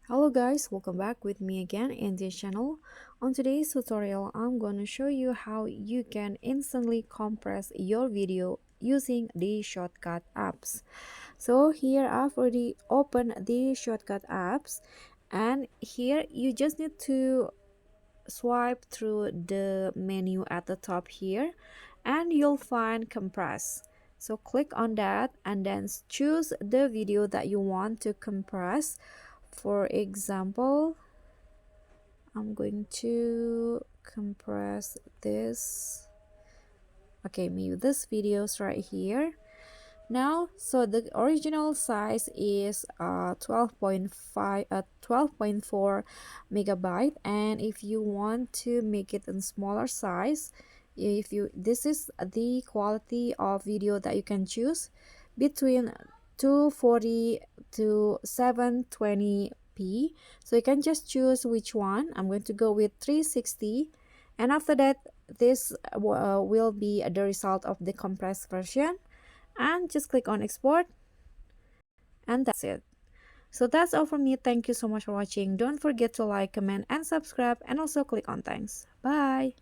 Hello guys, welcome back with me again in this channel. On today's tutorial, I'm going to show you how you can instantly compress your video using the ShotCut apps. So here I've already opened the ShotCut apps, and here you just need to swipe through the menu at the top here and you'll find compress. So click on that and then choose the video that you want to compress. For example, I'm going to compress this. Okay, maybe this video's right here. Now, so the original size is 12.4 megabyte, and if you want to make it in smaller size, if you this is the quality of video that you can choose between 240 to 720p. So you can just choose which one. I'm going to go with 360, and after that this will be the result of the compressed version, and just click on export, and that's it. So that's all from me. Thank you so much for watching. Don't forget to like, comment, and subscribe, and also click on thanks. Bye.